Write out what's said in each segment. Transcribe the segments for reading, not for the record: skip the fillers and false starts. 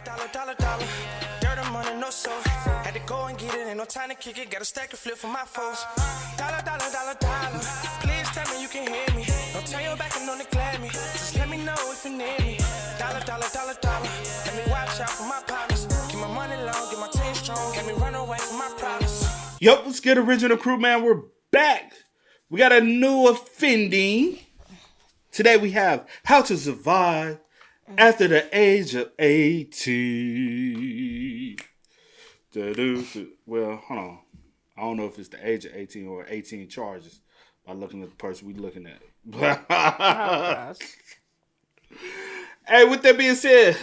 dollar. Dirt and money, no soul. Had to go and get it, ain't no time to kick it. Got a stack and flip for my foes. Dollar. Please tell me you can hear me. Don't turn your back and don't neglect me. Just let me know if you need me. Dollar. Let me watch out for my partners. Keep my money long, get my team strong. Let me run away from my problems. Yup, what's good, original crew, man? We're back. We got a new offending. Today we have how to survive after the age of 18. Well, hold on. I don't know if it's the age of 18 or 18 charges by looking at the person we're looking at. Oh, gosh. Hey, with that being said,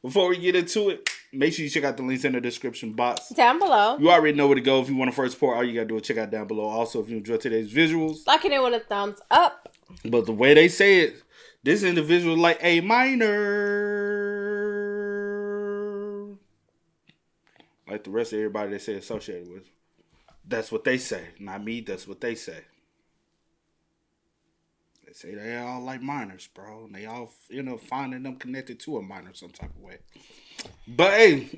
before we get into it, make sure you check out the links in the description box. Down below. You already know where to go. If you want to first support, all you got to do is check out down below. Also, if you enjoy today's visuals, liking it with a thumbs up. But the way they say it, this individual like a minor. Like the rest of everybody they say associated with. That's what they say. Not me, that's what they say. They say they all like minors, bro. And they all, finding them connected to a minor some type of way. But hey.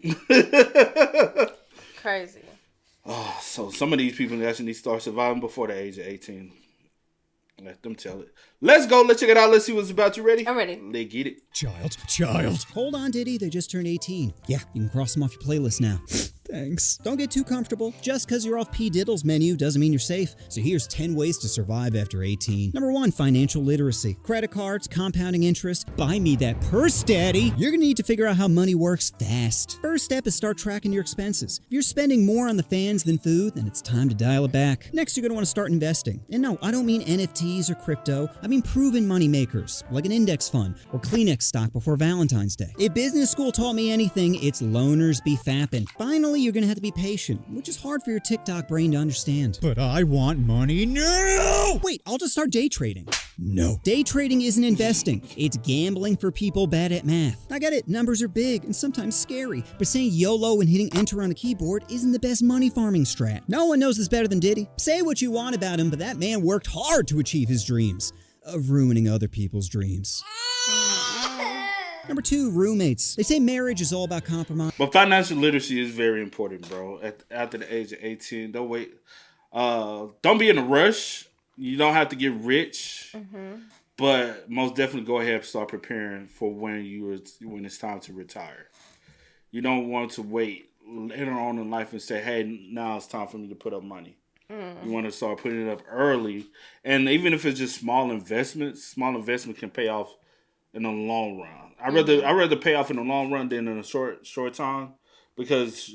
Crazy. Oh, so some of these people actually need to start surviving before the age of 18. Let them tell it. Let's go. Let's check it out. Let's see what's about. You ready? I'm ready. Let's get it. Child. Hold on, Diddy. They just turned 18. Yeah, you can cross them off your playlist now. Thanks. Don't get too comfortable. Just because you're off P. Diddle's menu doesn't mean you're safe. So here's 10 ways to survive after 18. Number 1, financial literacy. Credit cards, compounding interest. Buy me that purse, Daddy. You're going to need to figure out how money works fast. First step is start tracking your expenses. If you're spending more on the fans than food, then it's time to dial it back. Next, you're going to want to start investing. And no, I don't mean NFTs or crypto. I mean proven money makers, like an index fund or Kleenex stock before Valentine's Day. If business school taught me anything, it's loners be fapping. Finally, you're going to have to be patient, which is hard for your TikTok brain to understand. But I want money now! Wait, I'll just start day trading. No. Day trading isn't investing. It's gambling for people bad at math. I get it, numbers are big and sometimes scary, but saying YOLO and hitting enter on a keyboard isn't the best money farming strat. No one knows this better than Diddy. Say what you want about him, but that man worked hard to achieve his dreams of ruining other people's dreams. Number 2, roommates. They say marriage is all about compromise. But financial literacy is very important, bro. After the age of 18, don't wait. Don't be in a rush. You don't have to get rich, but most definitely go ahead and start preparing for when it's time to retire. You don't want to wait later on in life and say, "Hey, now it's time for me to put up money." You want to start putting it up early, and even if it's just small investment can pay off in the long run. I rather pay off in the long run than in a short time, because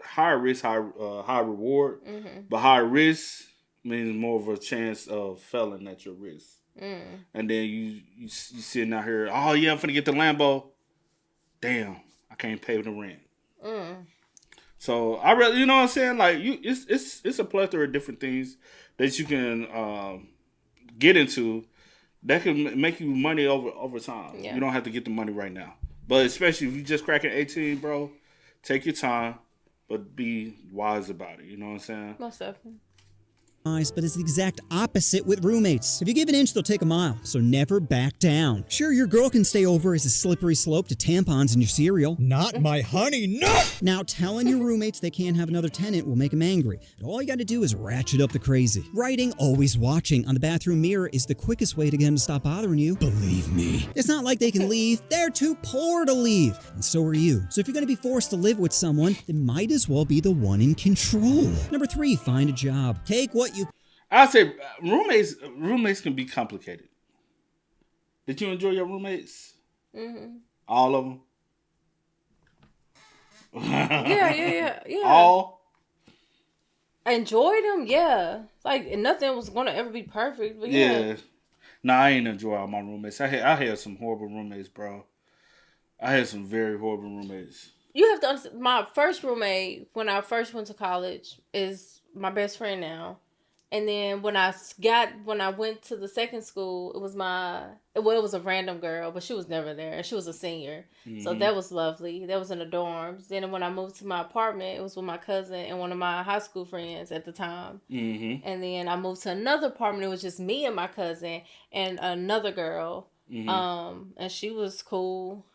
higher risk, high reward, but higher risk means more of a chance of failing at your risk. And then you sitting out here, oh yeah, I'm finna get the Lambo. Damn, I can't pay the rent. So I rather, you know what I'm saying? Like it's a plethora of different things that you can get into that can make you money over time. Yeah. You don't have to get the money right now. But especially if you just cracking 18, bro, take your time, but be wise about it. You know what I'm saying? Most definitely. But it's the exact opposite with roommates. If you give an inch, they'll take a mile, so never back down. Sure, your girl can stay over as a slippery slope to tampons in your cereal. Not my honey, no! Now, telling your roommates they can't have another tenant will make them angry. But all you gotta do is ratchet up the crazy. Writing always watching on the bathroom mirror is the quickest way to get them to stop bothering you. Believe me. It's not like they can leave. They're too poor to leave. And so are you. So if you're gonna be forced to live with someone, then might as well be the one in control. Number 3, find a job. Take what you... I say roommates can be complicated. Did you enjoy your roommates? All of them? Yeah. All? I enjoyed them, yeah. Like, nothing was going to ever be perfect, but yeah. Nah, I ain't enjoy all my roommates. I had some horrible roommates, bro. I had some very horrible roommates. You have to understand, my first roommate, when I first went to college, is my best friend now. And then when I went to the second school, it was a random girl, but she was never there. She was a senior. Mm-hmm. So that was lovely. That was in the dorms. Then when I moved to my apartment, it was with my cousin and one of my high school friends at the time. Mm-hmm. And then I moved to another apartment. It was just me and my cousin and another girl. Mm-hmm. And she was cool.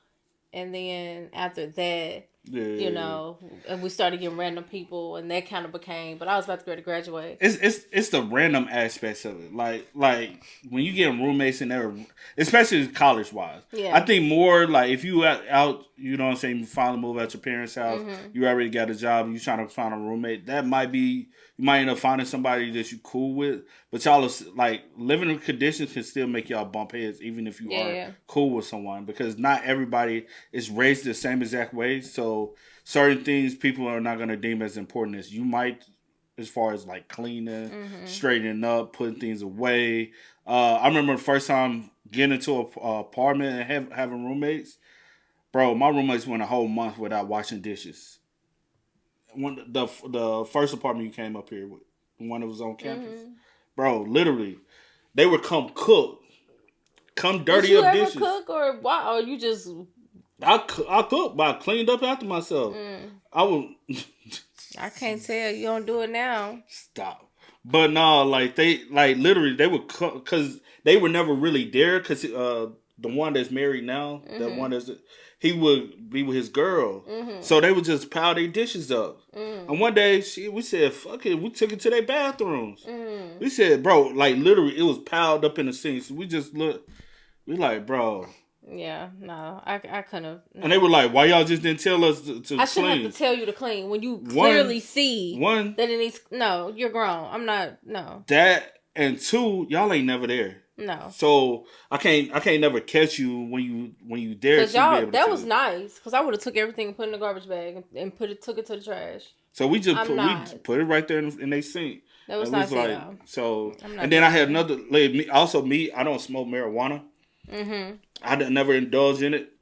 and then after that, Yeah. you know, and we started getting random people, and that kind of became. But I was about to graduate. It's the random aspects of it. Like when you get roommates and they're, especially college wise. Yeah. I think more like if you out, you know what I'm saying, you finally move out your parents' house, you already got a job, you trying to find a roommate. That might be, you might end up finding somebody that you cool with, but y'all are, like, living conditions can still make y'all bump heads even if you are cool with someone, because not everybody is raised the same exact way. So certain things people are not going to deem as important as you might, as far as like cleaning, straightening up, putting things away. I remember the first time getting into an apartment and having roommates. Bro, my roommates went a whole month without washing dishes. When the first apartment you came up here with, the one that was on campus, bro, literally, they would come cook, come dirty up dishes. Did you ever cook, or why? Or you just? I cook, but I cleaned up after myself. I would. I can't tell. You don't do it now. Stop. But no, like they, like literally, they would cook because they were never really there. Because the one that's married now, the one that's, he would be with his girl, so they would just pile their dishes up. And one day, we said, "Fuck it," we took it to their bathrooms. We said, "Bro, like literally, it was piled up in the sinks." We just looked. We like, bro. Yeah, no, I couldn't have. No. And they were like, "Why y'all just didn't tell us to clean?" I shouldn't have to tell you to clean when you clearly see that it needs. No, you're grown. I'm not. No. That, and two, y'all ain't never there. No. So I can't never catch you when you there. Because y'all, that was nice. Because I would have took everything and put it in the garbage bag and took it to the trash. So we just put it right there in their sink. That was nice, like, so. And then I had another. Like, me, I don't smoke marijuana. I never indulge in it.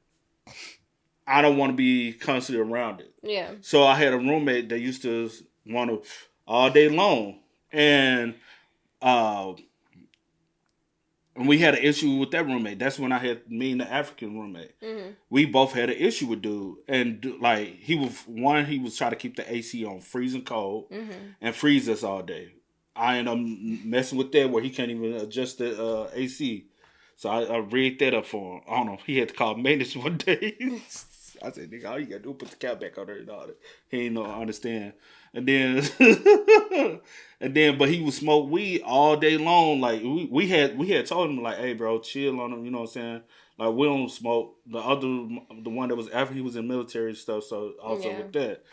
I don't want to be constantly around it. Yeah. So I had a roommate that used to want to all day long, and we had an issue with that roommate. That's when I had me and the African roommate. We both had an issue with dude, and like he was trying to keep the AC on freezing cold and freeze us all day. I ended up messing with that where he can't even adjust the AC. So I rigged that up for him. I don't know. He had to call maintenance one day. I said, "Nigga, all you gotta do is put the cap back on there and all that." He ain't no understand. And then, but he would smoke weed all day long. Like we had told him like, "Hey, bro, chill on him." You know what I'm saying? Like we don't smoke. The one that was after he was in military stuff. So also with that.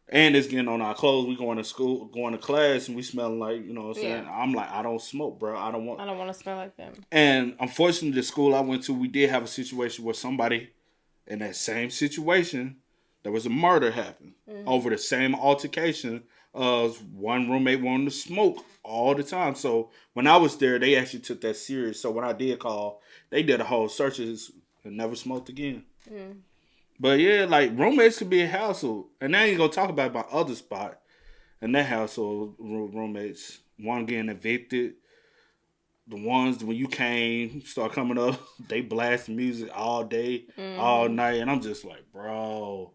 And it's getting on our clothes. We going to school, going to class, and we smelling like, you know what I'm saying? I'm like, I don't smoke, bro. I don't want to smell like them. And unfortunately, the school I went to, we did have a situation where somebody in that same situation, there was a murder happened over the same altercation of one roommate wanting to smoke all the time. So when I was there, they actually took that serious. So when I did call, they did a whole searches and never smoked again. But yeah, like roommates could be a hassle. And I ain't gonna talk about my other spot. And that household roommates, one getting evicted. The ones when you start coming up, they blast music all day, all night. And I'm just like, bro.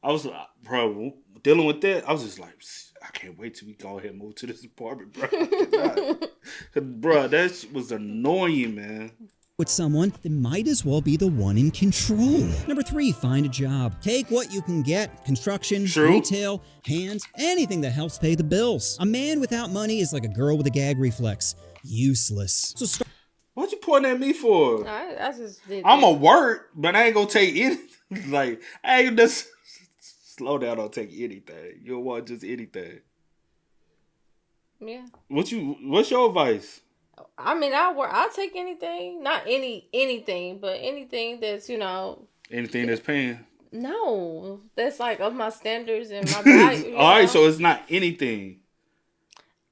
I was like, bro, dealing with that, I was just like, I can't wait till we go ahead and move to this apartment, bro. Bro, that was annoying, man. With someone that might as well be the one in control. Number 3, find a job. Take what you can get. Construction, retail, hands, anything that helps pay the bills. A man without money is like a girl with a gag reflex. Useless. So what you pointing at me for? I just did. I'm going to work, but I ain't going to take anything. Like, I ain't just slow down, don't take anything. You don't want just anything. Yeah. What's your advice? I mean, I'll take anything. Not anything, but anything that's, Anything that's paying. No, that's like of my standards and my value. All right, so it's not anything.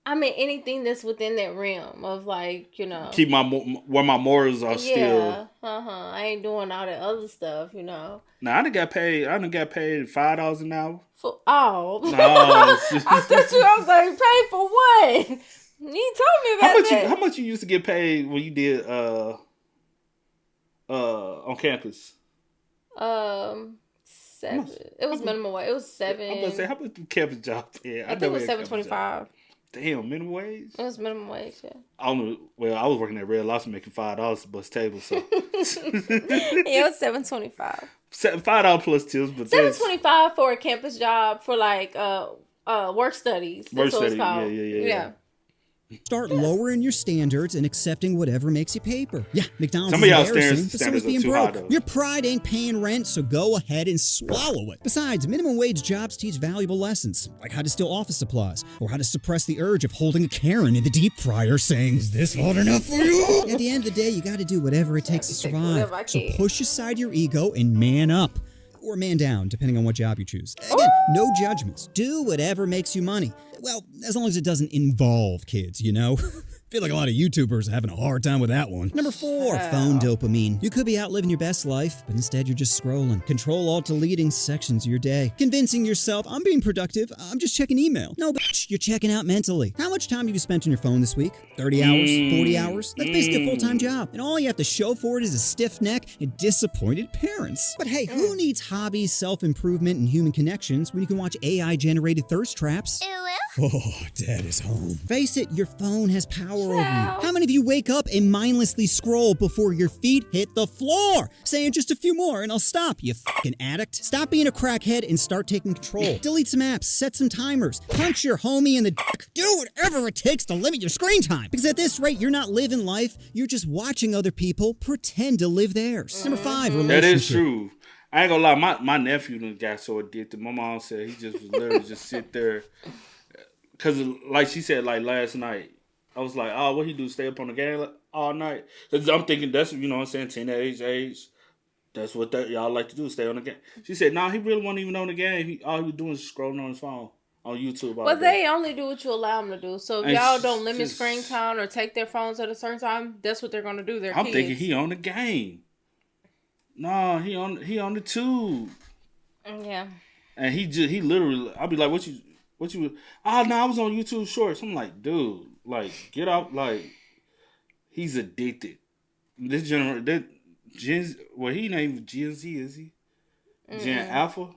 I mean, anything that's within that realm of like, keep where my morals are still. I ain't doing all that other stuff, Now I done got paid $5 an hour. No. I thought I was like, paid for what? You told me about that. How much you used to get paid when you did on campus? 7. It was minimum wage. It was 7. I'm gonna say, how much do campus job pay? I think it was $7.25. Damn, minimum wage? It was minimum wage, yeah. I don't know. Well, I was working at Red Lobster making $5 to bus tables, so It was $7.25. $5 plus tips, but $7.25 for a campus job for like work studies. That's what it's called. Yeah. Start lowering your standards and accepting whatever makes you paper. Yeah, McDonald's Some of is y'all embarrassing, but so standards is being are too high, broke. though. Your pride ain't paying rent, so go ahead and swallow it. Besides, minimum wage jobs teach valuable lessons, like how to steal office supplies, or how to suppress the urge of holding a Karen in the deep fryer saying, "Is this hard enough for you?" At the end of the day, you gotta do whatever it takes to survive. So push aside your ego and man up. Or man down, depending on what job you choose. Again, no judgments. Do whatever makes you money. Well, as long as it doesn't involve kids, you know? I feel like a lot of YouTubers are having a hard time with that one. Number 4, phone dopamine. You could be out living your best life, but instead you're just scrolling. Control-Alt-Deleting sections of your day. Convincing yourself, I'm being productive, I'm just checking email. No, bitch, you're checking out mentally. How much time have you spent on your phone this week? 30 hours? 40 hours? That's basically a full-time job. And all you have to show for it is a stiff neck and disappointed parents. But hey, who needs hobbies, self-improvement, and human connections when you can watch AI-generated thirst traps? Oh, Dad is home. Face it, your phone has power over you. How many of you wake up and mindlessly scroll before your feet hit the floor, saying just a few more and I'll stop, you fucking addict? Stop being a crackhead and start taking control. Delete some apps, set some timers, punch your homie in the dick. Do whatever it takes to limit your screen time. Because at this rate, you're not living life, you're just watching other people pretend to live theirs. Number 5, relationship. That is true. I ain't gonna lie, my nephew done got so addicted. My mom said he just was literally just sit there. Because, like she said, like last night, I was like, oh, what he do, stay up on the game all night? Because I'm thinking that's, you know what I'm saying, teenage age. That's what y'all like to do, stay on the game. She said, no, he really wasn't even on the game. All he was doing is scrolling on his phone on YouTube all Well, day. they only do what you allow them to do. So if And y'all don't limit screen time or take their phones at a certain time, that's what they're going to do. I'm thinking he on the game. No, he on the tube. Yeah. And he literally, I'll be like, what you, oh, no, I was on YouTube Shorts. I'm like, dude, like, get out, like, he's addicted. This generation, well, he not even Gen Z, is he? Gen Alpha?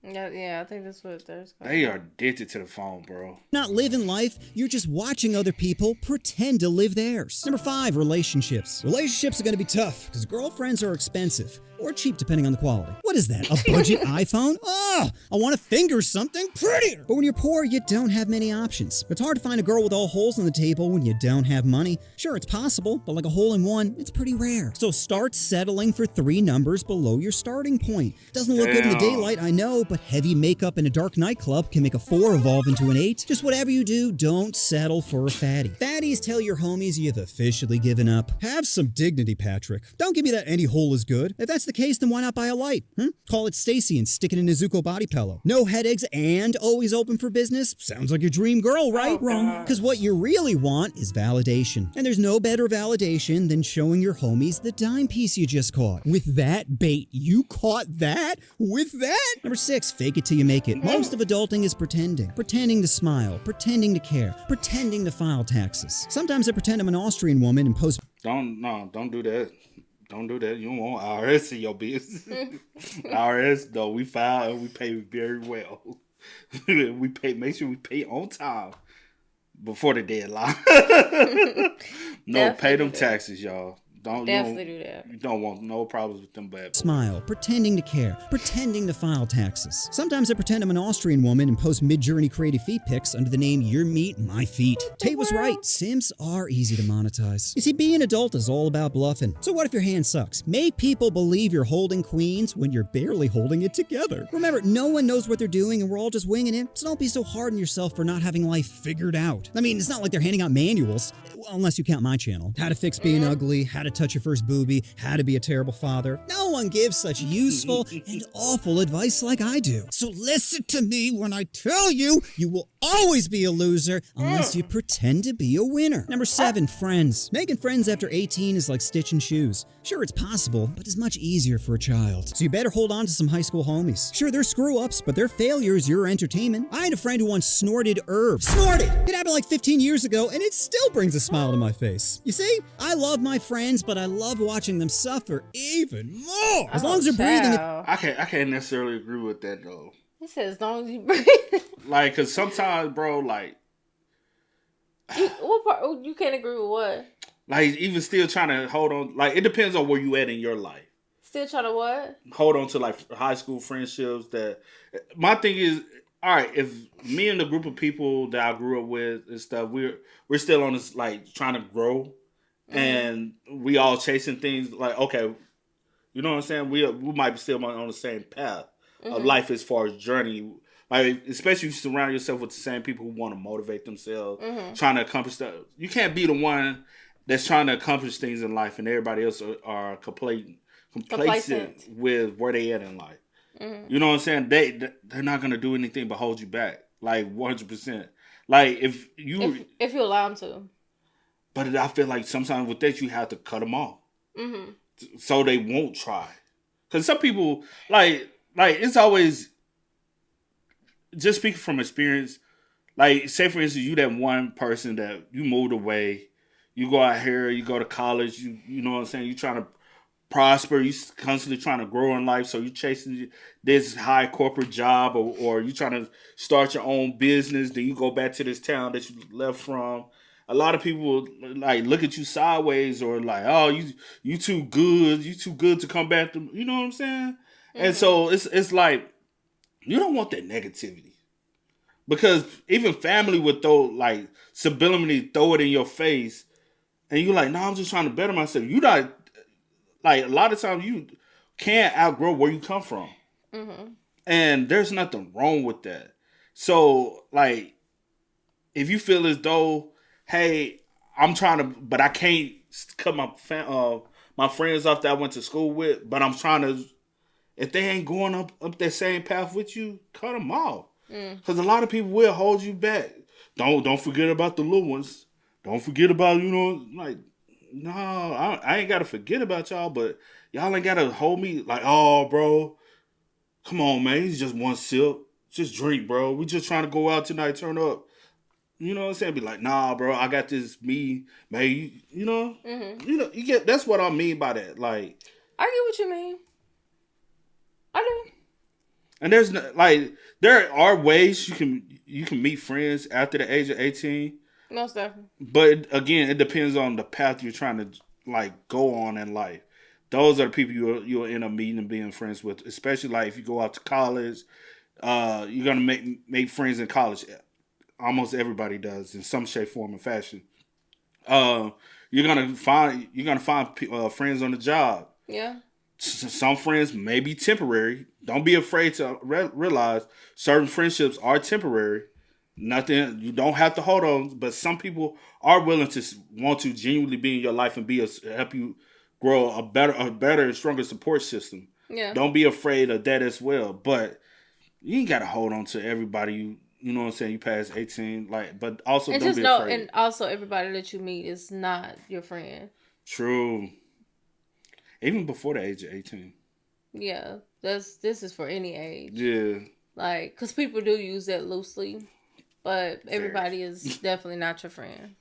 Yeah, I think that's what there's called. They are addicted to the phone, bro. Not living life, you're just watching other people pretend to live theirs. Number 5, relationships. Relationships are going to be tough because girlfriends are expensive or cheap depending on the quality. What is that, a budget iPhone? Oh, I want to finger something prettier. But when you're poor, you don't have many options. It's hard to find a girl with all holes in the table when you don't have money. Sure, it's possible, but like a hole in one, it's pretty rare. So start settling for 3 numbers below your starting point. Doesn't look good in the daylight, I know, but heavy makeup in a dark nightclub can make a 4 evolve into an 8. Just whatever you do, don't settle for a fatty. Fatties tell your homies you've officially given up. Have some dignity, Patrick. Don't give me that any hole is good. If that's the case, then why not buy a light? Call it Stacy and stick it in a Zuko body pillow. No headaches and always open for business? Sounds like your dream girl, right? Wrong. Because what you really want is validation. And there's no better validation than showing your homies the dime piece you just caught. With that bait, you caught that? With that? Number 6, fake it till you make it. Most of adulting is pretending. Pretending to smile, pretending to care, pretending to file taxes. Sometimes I pretend I'm an Austrian woman and post... Don't do that. Don't do that. You don't want IRS in your business. IRS, though, we file and we pay very well. Make sure we pay on time before the deadline. No, pay them taxes, y'all. Definitely do that. You don't want no problems with them bad boys. Smile, pretending to care, pretending to file taxes. Sometimes I pretend I'm an Austrian woman and post mid-journey creative feet pics under the name Your Meat, My Feet. Tate was right, Sims are easy to monetize. You see, being an adult is all about bluffing. So what if your hand sucks? Make people believe you're holding queens when you're barely holding it together. Remember, no one knows what they're doing and we're all just winging it, so don't be so hard on yourself for not having life figured out. I mean, it's not like they're handing out manuals, well, unless you count my channel. How to fix being ugly, how to touch your first booby, how to be a terrible father. No one gives such useful and awful advice like I do. So listen to me when I tell you, you will always be a loser unless you pretend to be a winner. Number 7, friends. Making friends after 18 is like stitching shoes. Sure, it's possible, but it's much easier for a child. So you better hold on to some high school homies. Sure, they're screw-ups, but their failures your entertainment. I had a friend who once snorted herbs. Snorted! It happened like 15 years ago, and it still brings a smile to my face. You see, I love my friends, but I love watching them suffer even more. As long as they're breathing. I can't necessarily agree with that, though. He said as long as you breathe. Like, because sometimes, bro, like, What part? You can't agree with what? Like, even still trying to hold on. Like, it depends on where you at in your life. Still trying to what? Hold on to, like, high school friendships. That my thing is, all right, if me and the group of people that I grew up with and stuff, we're still on this, like, trying to grow. And we all chasing things, like, okay, you know what I'm saying? We might be still on the same path of life as far as journey. Like, especially if you surround yourself with the same people who want to motivate themselves, trying to accomplish stuff. You can't be the one that's trying to accomplish things in life and everybody else are complacent with where they at in life. You know what I'm saying? They're not going to do anything but hold you back. Like, 100%. Like, if you allow them to. But I feel like sometimes with that, you have to cut them off. So they won't try. Because some people, like it's always, just speaking from experience, like, say for instance, you that one person that you moved away, you go out here, you go to college, you know what I'm saying, you trying to prosper, you constantly trying to grow in life, so you chasing this high corporate job, or you trying to start your own business, then you go back to this town that you left from. A lot of people like look at you sideways, or like, oh, you too good to come back to, you know what I'm saying? And so it's like, you don't want that negativity, because even family would subliminally throw it in your face, and you're like, no, I'm just trying to better myself. You not, like, a lot of times you can't outgrow where you come from, and there's nothing wrong with that. So, like, if you feel as though, hey, I'm trying to, but I can't cut my friends off that I went to school with, but I'm trying to, if they ain't going up that same path with you, cut them off. Because a lot of people will hold you back. Don't forget about the little ones. Don't forget about, like, no, I ain't got to forget about y'all, but y'all ain't got to hold me like, oh, bro, come on, man, it's just one sip. Just drink, bro. We just trying to go out tonight, turn up. You know what I'm saying? Be like, nah, bro, I got this, me, man, you know? You get, that's what I mean by that. Like, I get what you mean. I do. And there's like, there are ways you can meet friends after the age of 18. Most definitely. But again, it depends on the path you're trying to, like, go on in life. Those are the people you'll end up meeting and being friends with. Especially, like, if you go out to college, you're gonna make friends in college. Almost everybody does in some shape, form, or fashion. You're gonna find friends on the job. Yeah. Some friends may be temporary. Don't be afraid to realize certain friendships are temporary. Nothing, you don't have to hold on, but some people are willing to want to genuinely be in your life and help you grow a better and stronger support system. Yeah. Don't be afraid of that as well. But you ain't got to hold on to everybody. You know what I'm saying? You pass 18, like, but also don't be afraid. And also everybody that you meet is not your friend. True. Even before the age of 18. Yeah, this is for any age. Yeah. Like, because people do use that loosely, but everybody is definitely not your friend.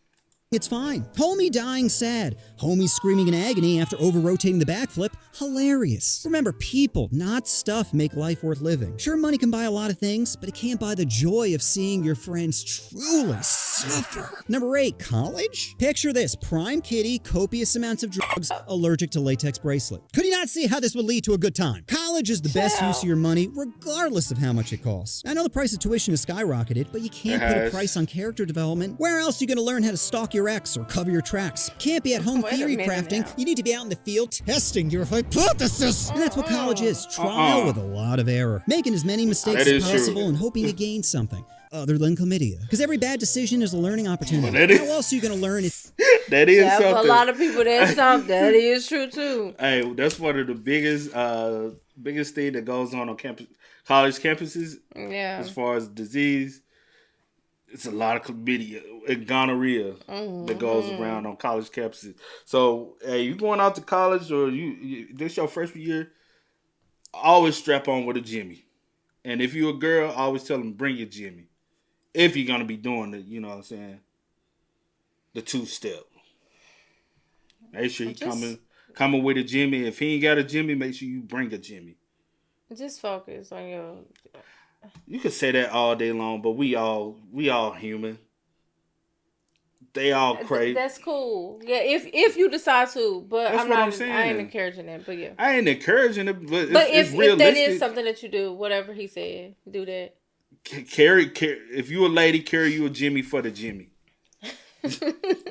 It's fine. Homie dying sad. Homie screaming in agony after over-rotating the backflip. Hilarious. Remember, people, not stuff, make life worth living. Sure, money can buy a lot of things, but it can't buy the joy of seeing your friends truly suffer. Number 8, college? Picture this. Prime kitty, copious amounts of drugs, allergic to latex bracelet. Could you not see how this would lead to a good time? College is the best use of your money, regardless of how much it costs. I know the price of tuition has skyrocketed, but you can't put a price on character development. Where else are you going to learn how to stalk your ex or cover your tracks? Can't be at home theory crafting. Now. You need to be out in the field testing your hypothesis. And that's what college is. Trial with a lot of error. Making as many mistakes as possible and hoping to gain something. Other than chlamydia. Because every bad decision is a learning opportunity. How else are you going to learn if... That is something. For a lot of people, that's something. That is true, too. Hey, that's one of the biggest thing that goes on college campuses. Yeah. As far as disease. It's a lot of chlamydia and gonorrhea that goes around on college campuses. So, hey, you going out to college or this your freshman year, always strap on with a Jimmy. And if you're a girl, I always tell them, bring your Jimmy. If you're going to be doing it, you know what I'm saying, the 2-step. Make sure you coming with a Jimmy. If he ain't got a Jimmy, make sure you bring a Jimmy. Just focus on your... You could say that all day long, but we all human. they all crazy. That's cool. Yeah, if you decide to, but That's what I'm saying. I ain't encouraging it, but yeah. I ain't encouraging it, but if it's realistic. If that is something that you do, whatever he said, do that. Carry. If you a lady, carry you a Jimmy for the Jimmy.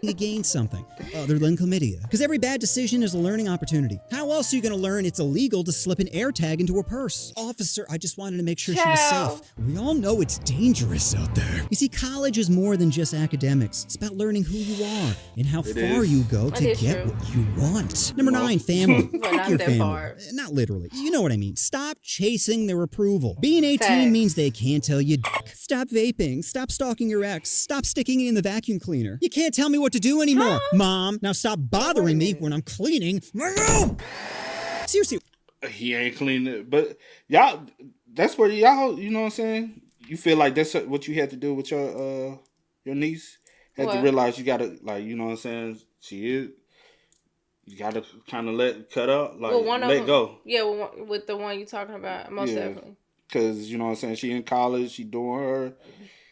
You gain something other than chlamydia. Because every bad decision is a learning opportunity. How else are you going to learn it's illegal to slip an air tag into a purse? Officer, I just wanted to make sure she was safe. We all know it's dangerous out there. You see, college is more than just academics. It's about learning who you are and how far you go to get what you want. Number 9, family. Fuck your family. Not literally. You know what I mean. Stop chasing their approval. Being 18 means they can't tell you dick. Stop vaping. Stop stalking your ex. Stop sticking it in the vacuum cleaner. You can't tell me what to do anymore. Mom, now stop bothering me when I'm cleaning my room. Seriously. He ain't cleaning it. But y'all, that's where y'all, you know what I'm saying? You feel like that's what you had to do with your niece? Had to realize you got to, like, you know what I'm saying? She is. You got to kind of cut up, like, let go. Yeah, with the one you talking about, most definitely. Because, you know what I'm saying? She in college, she doing her,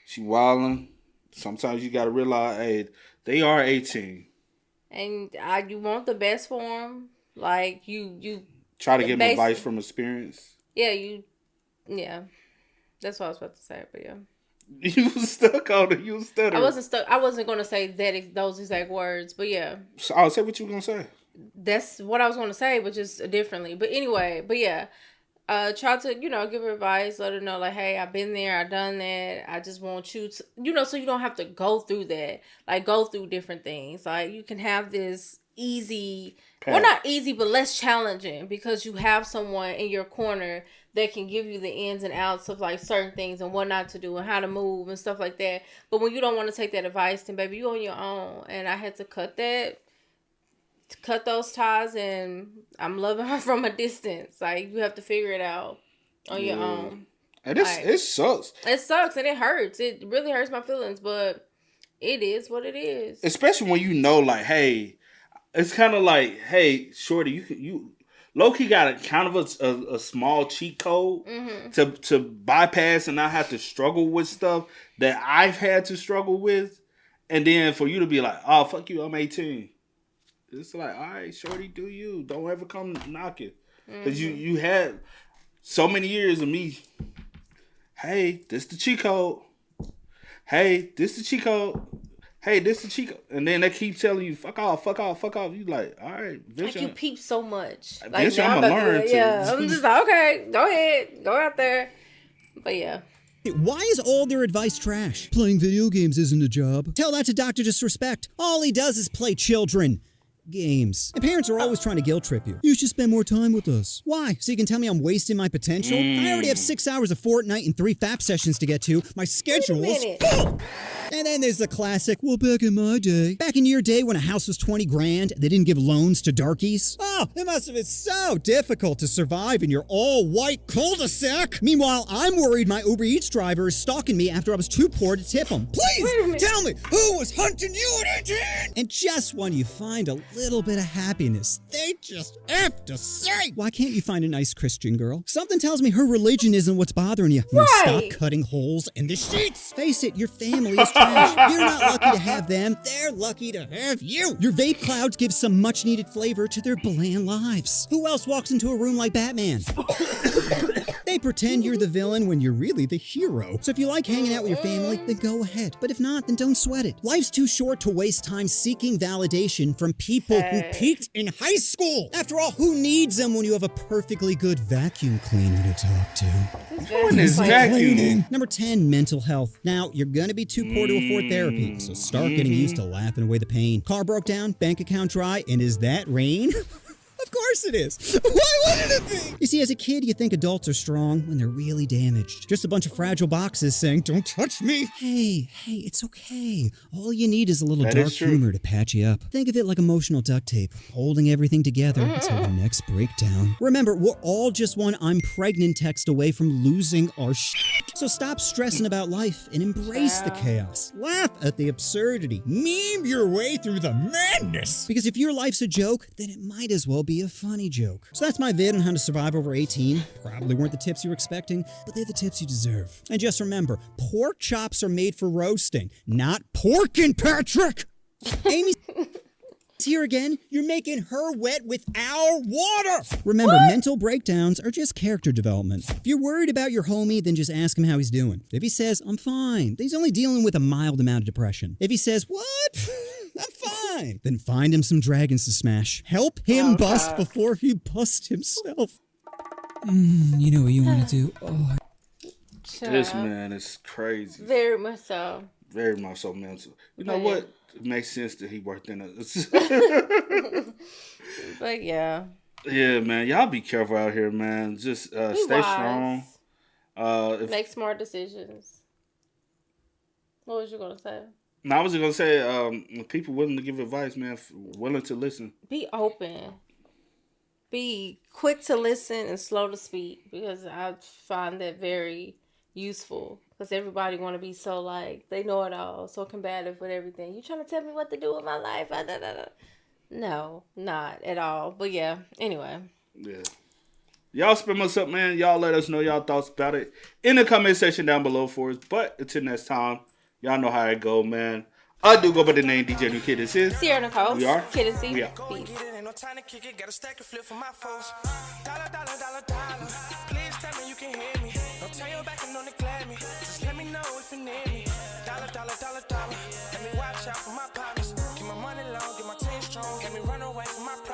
she wilding. Sometimes you got to realize, hey, they are 18. And you want the best for them. Like, you try to give them advice from experience. Yeah, that's what I was about to say, but yeah. You was stuck on it. You was stuttering. I wasn't stuck. I wasn't going to say those exact words, but yeah. So I'll say what you were going to say. That's what I was going to say, but just differently. But anyway, but yeah. Try to, give her advice, let her know, like, hey, I've been there, I've done that, I just want you to, so you don't have to go through that, like, go through different things, like, you can have this easy, well, not easy, but less challenging, because you have someone in your corner that can give you the ins and outs of, like, certain things and what not to do and how to move and stuff like that, but when you don't want to take that advice, then, baby, you on your own, and I had to cut those ties, and I'm loving her from a distance. Like, you have to figure it out on your own. And it sucks. It sucks, and it hurts. It really hurts my feelings, but it is what it is. Especially when you know, like, hey, it's kind of like, hey, shorty, you low-key got a kind of a small cheat code to bypass and not have to struggle with stuff that I've had to struggle with. And then for you to be like, oh, fuck you, I'm 18. It's like, all right, shorty, do you. Don't ever come knocking. Because you had so many years of me, hey, this the cheat code. Hey, this the cheat code. Hey, this the cheat code. And then they keep telling you, fuck off, fuck off, fuck off. You like, all right. Like, you peep so much. Like, I'm going to learn to. Yeah, I'm just like, okay, go ahead. Go out there. But yeah. Why is all their advice trash? Playing video games isn't a job. Tell that to Dr. Disrespect. All he does is play children. Games. And parents are always trying to guilt trip you. You should spend more time with us. Why? So you can tell me I'm wasting my potential? I already have 6 hours of Fortnite and 3 FAP sessions to get to. My schedule is full. And then there's the classic, well, back in my day. Back in your day when a house was 20 grand, they didn't give loans to darkies? Oh, it must have been so difficult to survive in your all-white cul-de-sac. Meanwhile, I'm worried my Uber Eats driver is stalking me after I was too poor to tip him. Please, tell me, who was hunting you at 18? And just when you find a little bit of happiness, they just have to say, why can't you find a nice Christian girl? Something tells me her religion isn't what's bothering you. Now stop cutting holes in the sheets. Face it, your family is trash. You're not lucky to have them. They're lucky to have you. Your vape clouds give some much needed flavor to their bland lives. Who else walks into a room like Batman? They pretend you're the villain when you're really the hero. So if you like hanging out with your family, then go ahead. But if not, then don't sweat it. Life's too short to waste time seeking validation from people who peaked in high school. After all, who needs them when you have a perfectly good vacuum cleaner to talk to? What is vacuuming? Number 10, mental health. Now, you're gonna be too poor to afford therapy, so start getting used to laughing away the pain. Car broke down, bank account dry, and is that rain? Of course it is. Why wouldn't it be? You see, as a kid, you think adults are strong when they're really damaged. Just a bunch of fragile boxes saying, don't touch me. Hey, it's okay. All you need is a little dark humor to patch you up. Think of it like emotional duct tape, holding everything together until the next breakdown. Remember, we're all just one I'm pregnant text away from losing our shit. So stop stressing about life and embrace the chaos. Laugh at the absurdity. Meme your way through the madness. Because if your life's a joke, then it might as well be a funny joke. So that's my vid on how to survive over 18. Probably weren't the tips you were expecting, but they're the tips you deserve. And just remember, pork chops are made for roasting, not porking, Patrick! Amy's here again. You're making her wet with our water. Remember, mental breakdowns are just character development. If you're worried about your homie, then just ask him how he's doing. If he says, I'm fine, then he's only dealing with a mild amount of depression. If he says, what? I'm fine, then find him some dragons to smash. Help him bust before he busts himself. You know what you want to do? Oh. This man is crazy. Very much so. Very much so mental. You know what? It makes sense that he worked in a... But yeah. Yeah, man. Y'all be careful out here, man. Just stay strong. Make smart decisions. What was you going to say? No, I was going to say, people willing to give advice, man, willing to listen. Be open. Be quick to listen and slow to speak, because I find that very useful. Because everybody want to be so like, they know it all, so combative with everything. You trying to tell me what to do with my life? No, not at all. But yeah, anyway. Yeah. Y'all spin us up, man. Y'all let us know y'all thoughts about it in the comment section down below for us. But until next time, y'all know how it go, man. I do go by the name DJ New Kid. This is Sierra Nicole. We are. Kid and C. We are. Peace. No time to kick it, got a stack of flip for my foes. Dollar, dollar, dollar, dollar. Please tell me you can hear me. Don't turn your back and don't neglect me. Just let me know if you need me. Dollar, dollar, dollar, dollar. Let me watch out for my partners. Keep my money long, get my team strong. Let me run away from my problems.